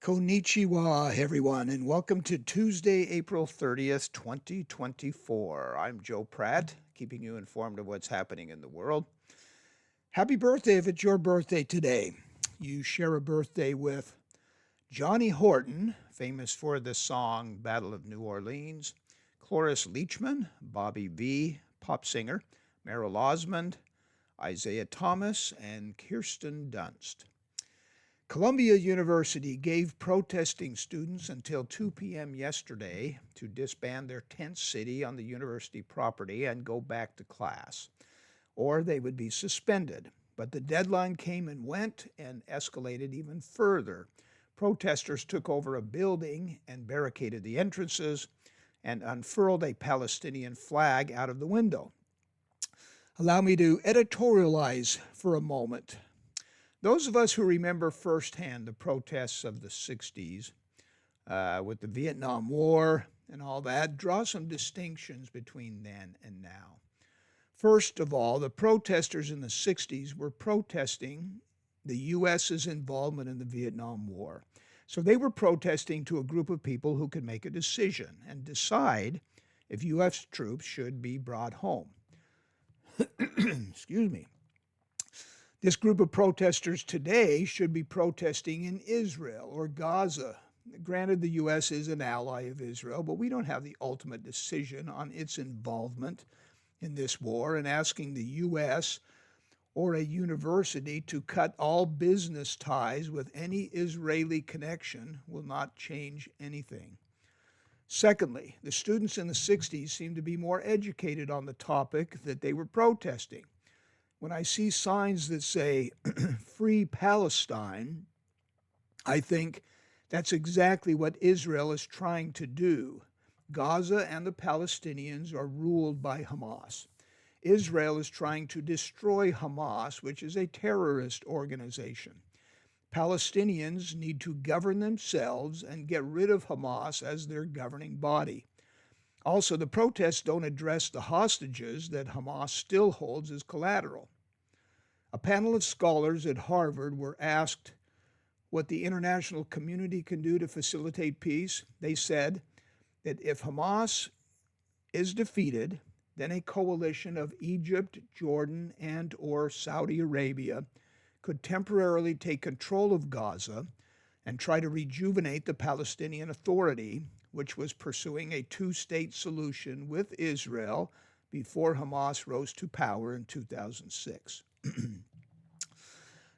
Konnichiwa, everyone, and welcome to Tuesday, April 30th, 2024. I'm Joe Pratt, keeping you informed of what's happening in the world. Happy birthday if it's your birthday today. You share a birthday with Johnny Horton, famous for the song Battle of New Orleans, Cloris Leachman, Bobby V, pop singer, Merrill Osmond, Isaiah Thomas, and Kirsten Dunst. Columbia University gave protesting students until 2 p.m. yesterday to disband their tent city on the university property and go back to class, or they would be suspended. But the deadline came and went and escalated even further. Protesters took over a building and barricaded the entrances and unfurled a Palestinian flag out of the window. Allow me to editorialize for a moment. Those of us who remember firsthand the protests of the 60s with the Vietnam War and all that draw some distinctions between then and now. First of all, the protesters in the 60s were protesting the U.S.'s involvement in the Vietnam War. So they were protesting to a group of people who could make a decision and decide if U.S. troops should be brought home. Excuse me. This group of protesters today should be protesting in Israel or Gaza. Granted, the U.S. is an ally of Israel, but we don't have the ultimate decision on its involvement in this war, and asking the U.S. or a university to cut all business ties with any Israeli connection will not change anything. Secondly, the students in the 60s seem to be more educated on the topic that they were protesting. When I see signs that say Free Palestine, I think that's exactly what Israel is trying to do. Gaza and the Palestinians are ruled by Hamas. Israel is trying to destroy Hamas, which is a terrorist organization. Palestinians need to govern themselves and get rid of Hamas as their governing body. Also, the protests don't address the hostages that Hamas still holds as collateral. A panel of scholars at Harvard were asked what the international community can do to facilitate peace. They said that if Hamas is defeated, then a coalition of Egypt, Jordan, and or Saudi Arabia could temporarily take control of Gaza and try to rejuvenate the Palestinian Authority, which was pursuing a two-state solution with Israel before Hamas rose to power in 2006.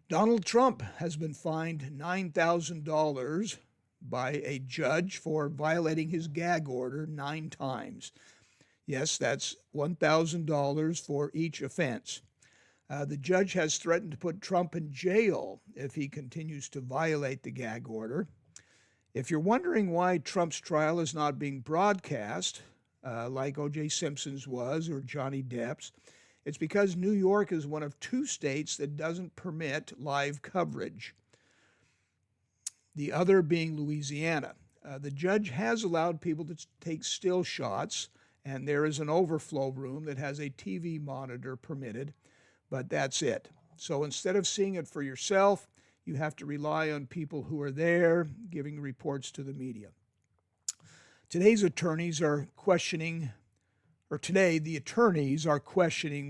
Donald Trump has been fined $9,000 by a judge for violating his gag order 9 times. Yes, that's $1,000 for each offense. The judge has threatened to put Trump in jail if he continues to violate the gag order. If you're wondering why Trump's trial is not being broadcast, like O.J. Simpson's was or Johnny Depp's, it's because New York is one of 2 states that doesn't permit live coverage, the other being Louisiana. The judge has allowed people to take still shots, and there is an overflow room that has a TV monitor permitted, but that's it. So instead of seeing it for yourself, you have to rely on people who are there giving reports to the media. Today, the attorneys are questioning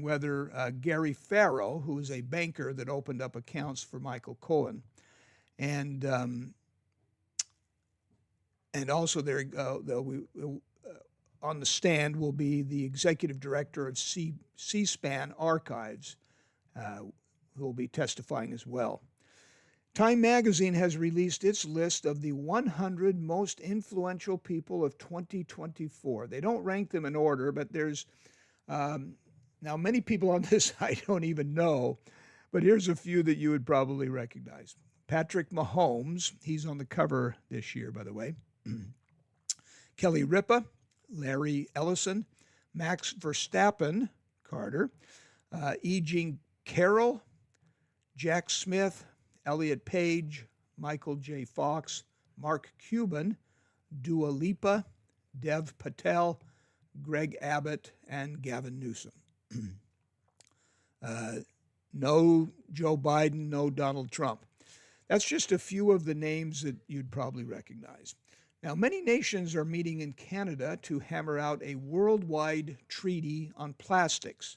whether Gary Farrow, who is a banker that opened up accounts for Michael Cohen, and also on the stand will be the executive director of C-SPAN Archives, who will be testifying as well. Time magazine has released its list of the 100 most influential people of 2024. They don't rank them in order, but there's now many people on this I don't even know, but here's a few that you would probably recognize. Patrick Mahomes, he's on the cover this year, by the way. Kelly Ripa, Larry Ellison, Max Verstappen, Carter, E. Jean Carroll, Jack Smith, Elliot Page, Michael J. Fox, Mark Cuban, Dua Lipa, Dev Patel, Greg Abbott, and Gavin Newsom. No Joe Biden, no Donald Trump. That's just a few of the names that you'd probably recognize. Now, many nations are meeting in Canada to hammer out a worldwide treaty on plastics.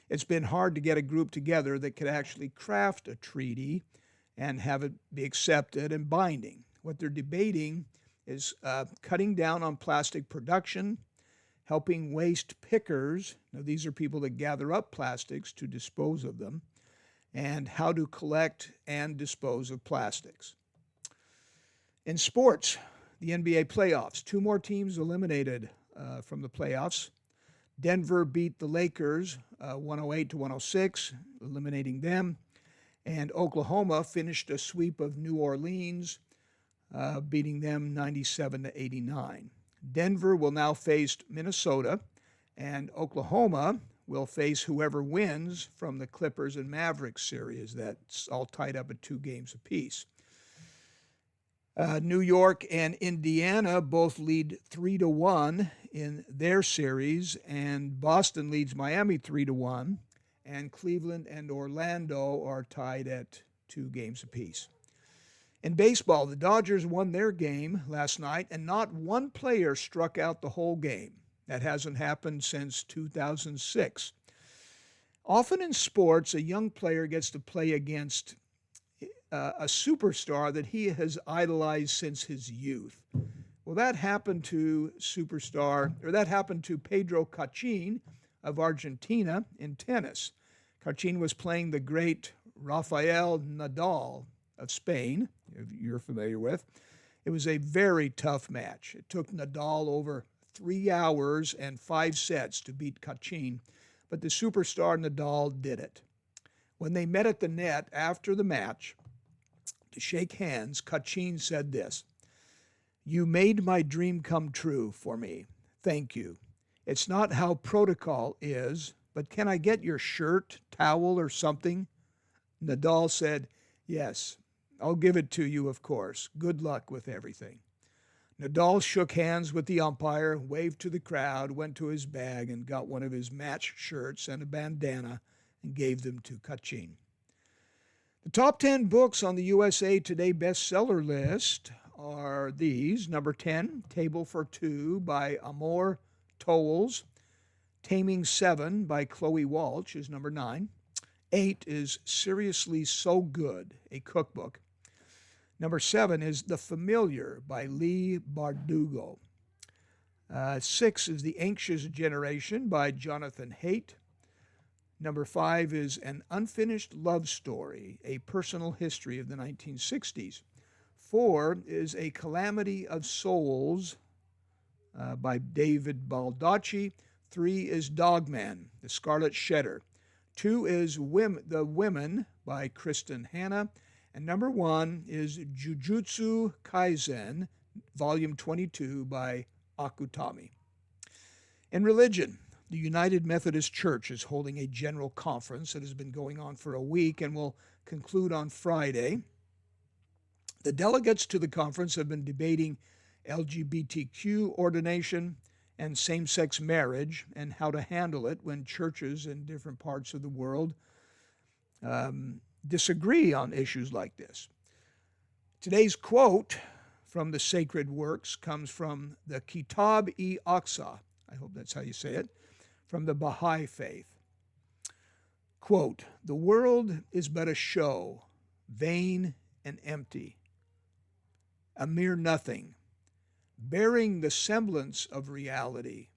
It's been hard to get a group together that could actually craft a treaty and have it be accepted and binding. What they're debating is cutting down on plastic production, helping waste pickers. Now, these are people that gather up plastics to dispose of them, and how to collect and dispose of plastics. In sports, the NBA playoffs, two more teams eliminated from the playoffs. Denver beat the Lakers 108-106, eliminating them. And Oklahoma finished a sweep of New Orleans, beating them 97-89. Denver will now face Minnesota, and Oklahoma will face whoever wins from the Clippers and Mavericks series. That's all tied up at 2 games apiece. New York and Indiana both lead 3-1 in their series, and Boston leads Miami 3-1, and Cleveland and Orlando are tied at 2 games apiece. In baseball, the Dodgers won their game last night, and not one player struck out the whole game. That hasn't happened since 2006. Often in sports, a young player gets to play against a superstar that he has idolized since his youth. Well, that happened to Pedro Cachin of Argentina in tennis. Cachin was playing the great Rafael Nadal of Spain, you're familiar with. It was a very tough match. It took Nadal over 3 hours and 5 sets to beat Cachin, but the superstar Nadal did it. When they met at the net after the match to shake hands, Cachin said this: "You made my dream come true for me. Thank you. It's not how protocol is, but can I get your shirt, towel, or something?" Nadal said, "Yes, I'll give it to you, of course. Good luck with everything." Nadal shook hands with the umpire, waved to the crowd, went to his bag, and got one of his match shirts and a bandana and gave them to Cachin. The top 10 books on the USA Today bestseller list are these. Number 10, Table for Two by Amor Towles. Taming Seven by Chloe Walsh is number 9. 8 is Seriously So Good, a cookbook. Number 7 is The Familiar by Lee Bardugo. 6 is The Anxious Generation by Jonathan Haidt. Number 5 is An Unfinished Love Story, a personal history of the 1960s. 4 is A Calamity of Souls by David Baldacci. 3 is Dogman, The Scarlet Shedder. 2 is The Women by Kristen Hanna. And number 1 is Jujutsu Kaisen, Volume 22 by Akutami. In religion, the United Methodist Church is holding a general conference that has been going on for a week and will conclude on Friday. The delegates to the conference have been debating LGBTQ ordination and same-sex marriage and how to handle it when churches in different parts of the world disagree on issues like this. Today's quote from the sacred works comes from the Kitab-i-Aqsa, I hope that's how you say it, from the Baha'i faith. Quote, "The world is but a show, vain and empty, a mere nothing, bearing the semblance of reality.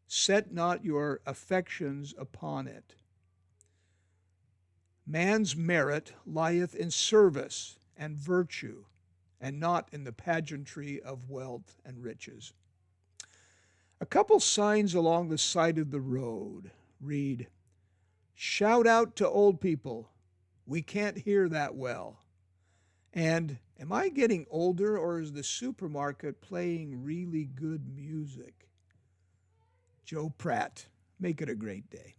Set not your affections upon it. Man's merit lieth in service and virtue, and not in the pageantry of wealth and riches." A couple signs along the side of the road read, "Shout out to old people, we can't hear that well." And, "Am I getting older, or is the supermarket playing really good music?" Joe Pratt, make it a great day.